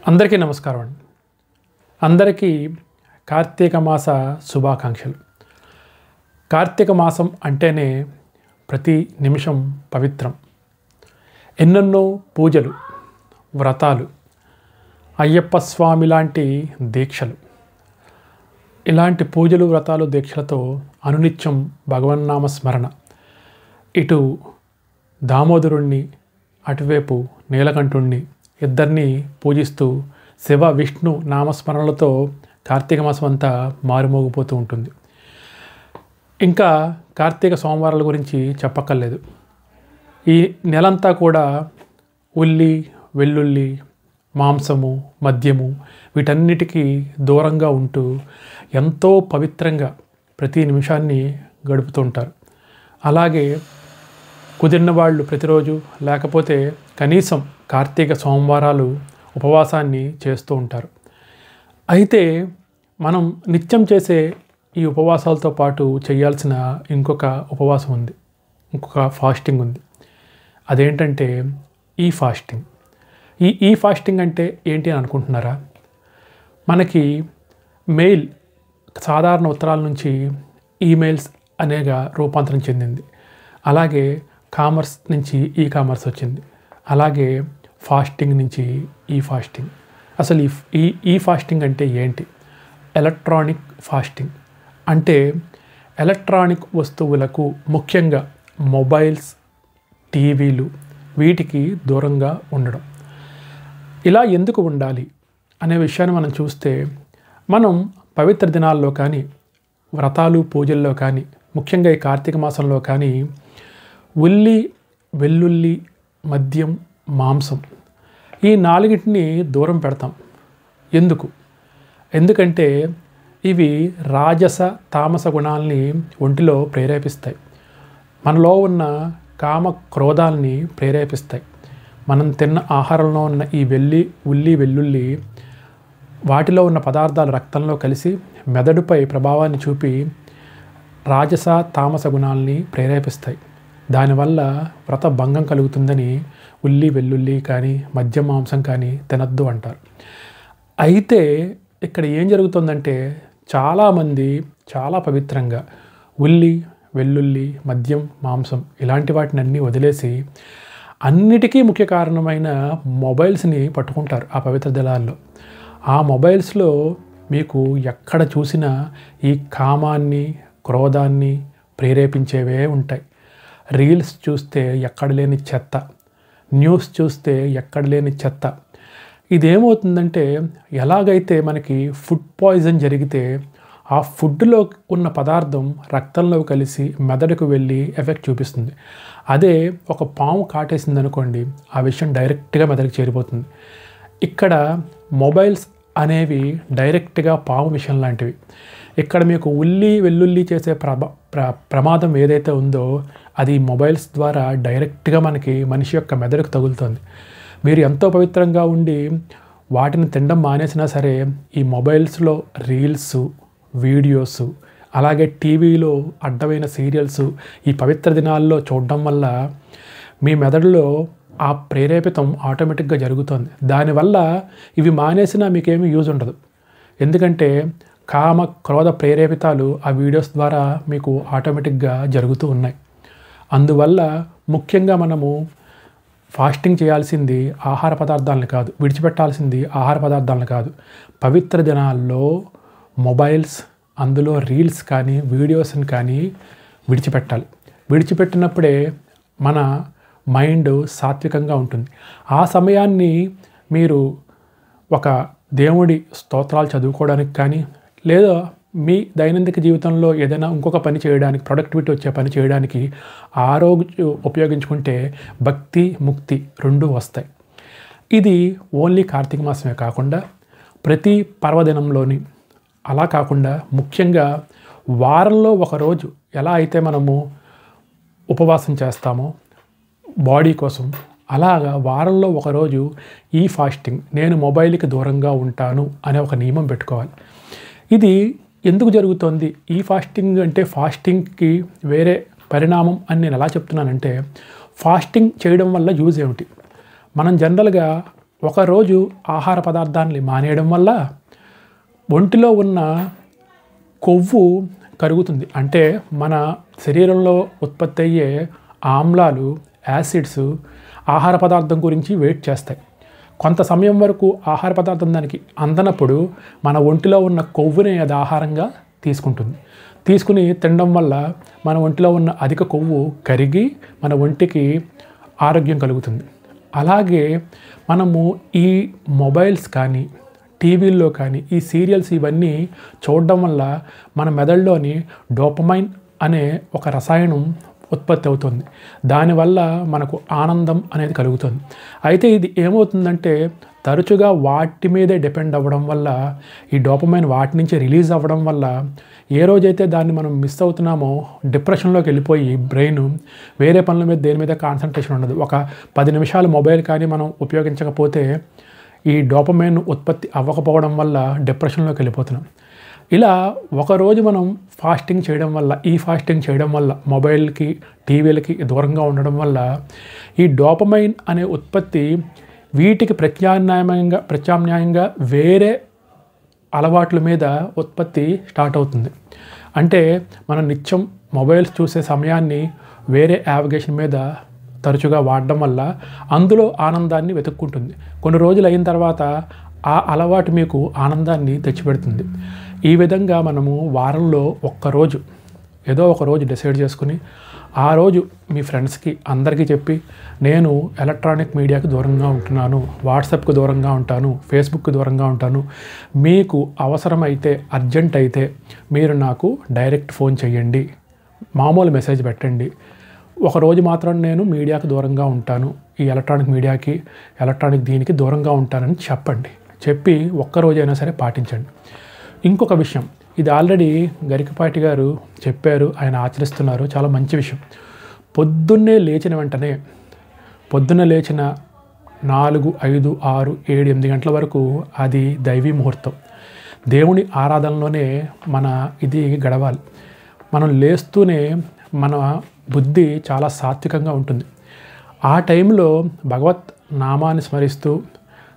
అందరికీ నమస్కారం అండి. అందరికీ కార్తీక మాస శుభాకాంక్షలు. కార్తీక మాసం అంటేనే ప్రతి నిమిషం పవిత్రం. ఎన్నెన్నో పూజలు, వ్రతాలు, అయ్యప్ప స్వామి లాంటి దీక్షలు, ఇలాంటి పూజలు, వ్రతాలు, దీక్షలతో అనునిత్యం భగవన్నామ స్మరణ. ఇటు దామోదరుణ్ణి, అటువైపు నీలకంఠుణ్ణి ఇద్దరిని పూజిస్తూ శివ విష్ణు నామస్మరణలతో కార్తీక మాసం అంతా మారుమోగిపోతూ ఉంటుంది. ఇంకా కార్తీక సోమవారాల గురించి చెప్పక్కర్లేదు. ఈ నెలంతా కూడా ఉల్లి, వెల్లుల్లి, మాంసము, మద్యము వీటన్నిటికీ దూరంగా ఉంటూ ఎంతో పవిత్రంగా ప్రతి నిమిషాన్ని గడుపుతుంటారు. అలాగే కుదిరిన వాళ్ళు ప్రతిరోజు, లేకపోతే కనీసం కార్తీక సోమవారాలు ఉపవాసాన్ని చేస్తూ ఉంటారు. అయితే మనం నిత్యం చేసే ఈ ఉపవాసాలతో పాటు చేయాల్సిన ఇంకొక ఉపవాసం ఉంది, ఇంకొక ఫాస్టింగ్ ఉంది. అదేంటంటే ఈ ఫాస్టింగ్. ఈ ఫాస్టింగ్ అంటే ఏంటి అని అనుకుంటున్నారా? మనకి మెయిల్, సాధారణ ఉత్తరాల నుంచి ఈమెయిల్స్ అనేగా రూపాంతరం చెందింది. అలాగే కామర్స్ నుంచి ఈ కామర్స్ వచ్చింది. అలాగే ఫాస్టింగ్ నుంచి ఈ ఫాస్టింగ్. అసలు ఈ ఫాస్టింగ్ అంటే ఏంటి? ఎలక్ట్రానిక్ ఫాస్టింగ్ అంటే ఎలక్ట్రానిక్ వస్తువులకు, ముఖ్యంగా మొబైల్స్, టీవీలు వీటికి దూరంగా ఉండడం. ఇలా ఎందుకు ఉండాలి అనే విషయాన్ని మనం చూస్తే, మనం పవిత్ర దినాల్లో కానీ, వ్రతాలు, పూజల్లో కానీ, ముఖ్యంగా ఈ కార్తీక మాసంలో కానీ ఉల్లి, వెల్లుల్లి, మద్యం, మాంసం ఈ నాలుగిటిని దూరం పెడతాం. ఎందుకంటే ఇవి రాజస, తామస గుణాలని ఒంటిలో ప్రేరేపిస్తాయి. మనలో ఉన్న కామ, క్రోధాలని ప్రేరేపిస్తాయి. మనం తిన్న ఆహారంలో ఉన్న ఈ ఉల్లి, వెల్లుల్లి వాటిలో ఉన్న పదార్థాలు రక్తంలో కలిసి మెదడుపై ప్రభావాన్ని చూపి రాజస, తామస గుణాలని ప్రేరేపిస్తాయి. దానివల్ల వ్రత భంగం కలుగుతుందని ఉల్లి, వెల్లుల్లి కానీ, మద్యం, మాంసం కానీ తినద్దు అంటారు. అయితే ఇక్కడ ఏం జరుగుతుందంటే, చాలామంది చాలా పవిత్రంగా ఉల్లి, వెల్లుల్లి, మద్యం, మాంసం ఇలాంటి వాటిని అన్నీ వదిలేసి అన్నిటికీ ముఖ్య కారణమైన మొబైల్స్ని పట్టుకుంటారు ఆ పవిత్ర దినాల్లో. ఆ మొబైల్స్లో మీకు ఎక్కడ చూసినా ఈ కామాన్ని, క్రోధాన్ని ప్రేరేపించేవే ఉంటాయి. రీల్స్ చూస్తే ఎక్కడ లేని చెత్త, న్యూస్ చూస్తే ఎక్కడ లేని చెత్త. ఇదేమవుతుందంటే, ఎలాగైతే మనకి ఫుడ్ పాయిజన్ జరిగితే ఆ ఫుడ్లో ఉన్న పదార్థం రక్తంలో కలిసి మెదడుకు వెళ్ళి ఎఫెక్ట్ చూపిస్తుంది. అదే ఒక పాము కాటేసింది అనుకోండి, ఆ విషయం డైరెక్ట్గా మెదడుకు చేరిపోతుంది. ఇక్కడ మొబైల్స్ అనేవి డైరెక్ట్గా పాము విషయం లాంటివి. ఇక్కడ మీకు ఉల్లి, వెల్లుల్లి చేసే ప్రమాదం ఏదైతే ఉందో అది మొబైల్స్ ద్వారా డైరెక్ట్గా మనిషి యొక్క మెదడుకు తగులుతుంది. మీరు ఎంతో పవిత్రంగా ఉండి వాటిని తినడం మానేసినా సరే, ఈ మొబైల్స్లో రీల్స్, వీడియోస్, అలాగే టీవీలో అడ్డమైన సీరియల్స్ ఈ పవిత్ర దినాల్లో చూడడం వల్ల మీ మెదడులో ఆ ప్రేరేపితం ఆటోమేటిక్గా జరుగుతుంది. దానివల్ల ఇవి మానేసినా మీకేమీ యూజ్ ఉండదు. ఎందుకంటే కామ, క్రోధ ప్రేరేపితాలు ఆ వీడియోస్ ద్వారా మీకు ఆటోమేటిక్గా జరుగుతూ ఉన్నాయి. అందువల్ల ముఖ్యంగా మనము ఫాస్టింగ్ చేయాల్సింది ఆహార పదార్థాలను కాదు, విడిచిపెట్టాల్సింది ఆహార పదార్థాలను కాదు. పవిత్ర దినాల్లో మొబైల్స్, అందులో రీల్స్ కానీ, వీడియోస్ని కానీ విడిచిపెట్టాలి. విడిచిపెట్టినప్పుడే మన మైండ్ సాత్వికంగా ఉంటుంది. ఆ సమయాన్ని మీరు ఒక దేవుడి స్తోత్రాలు చదువుకోవడానికి కానీ, లేదా మీ దైనందిక జీవితంలో ఏదైనా ఇంకొక పని చేయడానికి, ప్రొడక్టివిటీ వచ్చే పని చేయడానికి ఉపయోగించుకుంటే భక్తి, ముక్తి రెండూ వస్తాయి. ఇది ఓన్లీ కార్తీక మాసమే కాకుండా ప్రతి పర్వదినంలోని, అలా కాకుండా ముఖ్యంగా వారంలో ఒకరోజు ఎలా అయితే మనము ఉపవాసం చేస్తామో బాడీ కోసం, అలాగా వారంలో ఒకరోజు ఈ ఫాస్టింగ్, నేను మొబైల్కి దూరంగా ఉంటాను అనే ఒక నియమం పెట్టుకోవాలి. ఇది ఎందుకు జరుగుతుంది? ఈ ఫాస్టింగ్ అంటే ఫాస్టింగ్కి వేరే పరిణామం అని నేను ఎలా చెప్తున్నానంటే, ఫాస్టింగ్ చేయడం వల్ల యూజ్ ఏమిటి? మనం జనరల్గా ఒకరోజు ఆహార పదార్థాన్ని మానేయడం వల్ల ఒంటిలో ఉన్న కొవ్వు కరుగుతుంది. అంటే మన శరీరంలో ఉత్పత్తి అయ్యే ఆమ్లాలు, యాసిడ్స్ ఆహార పదార్థం గురించి వెయిట్ చేస్తాయి. కొంత సమయం వరకు ఆహార పదార్థం దానికి అందనప్పుడు మన ఒంటిలో ఉన్న కొవ్వుని అది ఆహారంగా తీసుకుని తినడం వల్ల మన ఒంటిలో ఉన్న అధిక కొవ్వు కరిగి మన ఒంటికి ఆరోగ్యం కలుగుతుంది. అలాగే మనము ఈ మొబైల్స్ కానీ, టీవీల్లో కానీ, ఈ సీరియల్స్ ఇవన్నీ చూడడం వల్ల మన మెదడులోని డోపమైన్ అనే ఒక రసాయనం ఉత్పత్తి అవుతుంది. దానివల్ల మనకు ఆనందం అనేది కలుగుతుంది. అయితే ఇది ఏమవుతుందంటే తరచుగా వాటి మీదే డిపెండ్ అవ్వడం వల్ల, ఈ డోపమైన్ వాటి నుంచి రిలీజ్ అవ్వడం వల్ల ఏ రోజైతే దాన్ని మనం మిస్ అవుతున్నామో డిప్రెషన్లోకి వెళ్ళిపోయి బ్రెయిన్ వేరే పనుల మీద దేని మీద కాన్సన్ట్రేషన్ ఉండదు. ఒక 10 నిమిషాలు మొబైల్ కానీ మనం ఉపయోగించకపోతే ఈ డోపమైన్ ఉత్పత్తి అవ్వకపోవడం వల్ల డిప్రెషన్లోకి వెళ్ళిపోతున్నాం. ఇలా ఒకరోజు మనం ఫాస్టింగ్ చేయడం వల్ల మొబైల్కి, టీవీలకి దూరంగా ఉండడం వల్ల ఈ డోపమైన్ అనే ఉత్పత్తి వీటికి ప్రత్యామ్నాయంగా వేరే అలవాట్ల మీద ఉత్పత్తి స్టార్ట్ అవుతుంది. అంటే మనం నిత్యం మొబైల్స్ చూసే సమయాన్ని వేరే యావిగేషన్ మీద తరచుగా వాడడం వల్ల అందులో ఆనందాన్ని వెతుక్కుంటుంది. కొన్ని రోజులు అయిన తర్వాత ఆ అలవాటు మీకు ఆనందాన్ని తెచ్చిపెడుతుంది. ఈ విధంగా మనము వారంలో ఏదో ఒక రోజు డిసైడ్ చేసుకుని ఆ రోజు మీ ఫ్రెండ్స్కి అందరికీ చెప్పి, నేను ఎలక్ట్రానిక్ మీడియాకి దూరంగా ఉంటున్నాను, వాట్సాప్కి దూరంగా ఉంటాను, ఫేస్బుక్కి దూరంగా ఉంటాను, మీకు అవసరమైతే అర్జెంట్ అయితే మీరు నాకు డైరెక్ట్ ఫోన్ చేయండి, మామూలు మెసేజ్ పెట్టండి, ఒకరోజు మాత్రం నేను మీడియాకి దూరంగా ఉంటాను, ఈ ఎలక్ట్రానిక్ మీడియాకి, ఎలక్ట్రానిక్ దీనికి దూరంగా ఉంటానని చెప్పి ఒక్కరోజైనా సరే పాటించండి. ఇంకొక విషయం, ఇది ఆల్రెడీ గరికపాటి గారు చెప్పారు, ఆయన ఆచరిస్తున్నారు, చాలా మంచి విషయం. పొద్దున్నే లేచిన 4, 5, 6, 7, 8 గంటల వరకు అది దైవీ ముహూర్తం. దేవుని ఆరాధనలోనే ఇది గడవాలి. మనం లేస్తూనే మన బుద్ధి చాలా సాత్వికంగా ఉంటుంది. ఆ టైంలో భగవత్ నామాన్ని స్మరిస్తూ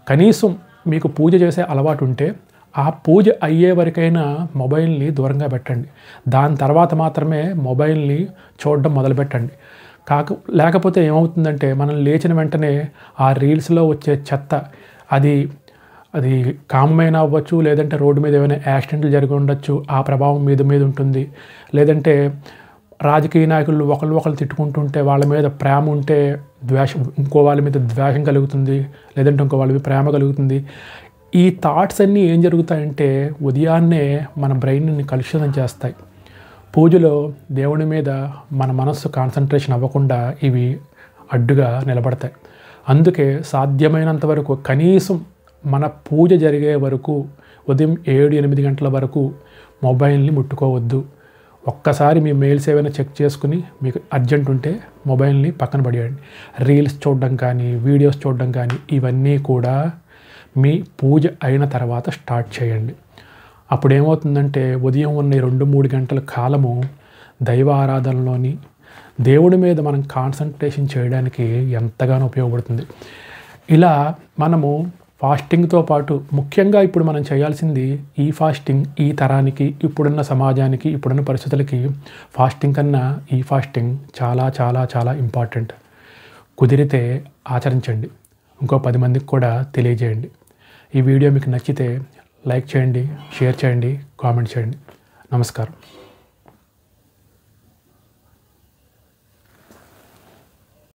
కనీసం మీకు పూజ చేసే అలవాటు ఉంటే ఆ పూజ అయ్యే వరకైనా మొబైల్ని దూరంగా పెట్టండి. దాని తర్వాత మాత్రమే మొబైల్ని చూడడం మొదలుపెట్టండి. లేకపోతే ఏమవుతుందంటే మనం లేచిన వెంటనే ఆ రీల్స్లో వచ్చే చెత్త, అది కామమైన అవ్వచ్చు, లేదంటే రోడ్డు మీద ఏమైనా యాక్సిడెంట్లు జరిగి ఉండొచ్చు, ఆ ప్రభావం మీద ఉంటుంది. లేదంటే రాజకీయ నాయకులు ఒకళ్ళు తిట్టుకుంటుంటే వాళ్ళ మీద ప్రేమ ఉంటే ఇంకో వాళ్ళ మీద ద్వేషం కలుగుతుంది, లేదంటే ఇంకో వాళ్ళ మీద ప్రేమ కలుగుతుంది. ఈ థాట్స్ అన్నీ ఏం జరుగుతాయంటే ఉదయాన్నే మన బ్రెయిన్ని కలుషితం చేస్తాయి. పూజలో దేవుని మీద మన మనస్సు కాన్సన్ట్రేషన్ అవ్వకుండా ఇవి అడ్డుగా నిలబడతాయి. అందుకే సాధ్యమైనంత వరకు కనీసం మన పూజ జరిగే వరకు ఉదయం 7-8 గంటల వరకు మొబైల్ని ముట్టుకోవద్దు. ఒక్కసారి మీ మెయిల్స్ ఏమైనా చెక్ చేసుకుని మీకు అర్జెంట్ ఉంటే మొబైల్ని పక్కన పడేయండి. రీల్స్ చూడడం కానీ, వీడియోస్ చూడడం కానీ ఇవన్నీ కూడా మీ పూజ అయిన తర్వాత స్టార్ట్ చేయండి. అప్పుడు ఏమవుతుందంటే ఉదయం ఉన్న 2-3 గంటల కాలము దైవ ఆరాధనలోని దేవుడి మీద మనం కాన్సన్ట్రేషన్ చేయడానికి ఎంతగానో ఉపయోగపడుతుంది. ఇలా మనము ఫాస్టింగ్తో పాటు ముఖ్యంగా ఇప్పుడు మనం చేయాల్సింది ఈ ఫాస్టింగ్ ఈ తరానికి, ఇప్పుడున్న సమాజానికి, ఇప్పుడున్న పరిస్థితులకి ఫాస్టింగ్ కన్నా ఈ ఫాస్టింగ్ చాలా చాలా చాలా ఇంపార్టెంట్. కుదిరితే ఆచరించండి, ఇంకో 10 మందికి కూడా తెలియజేయండి. ఈ వీడియో మీకు నచ్చితే లైక్ చేయండి, షేర్ చేయండి, కామెంట్ చేయండి. నమస్కారం.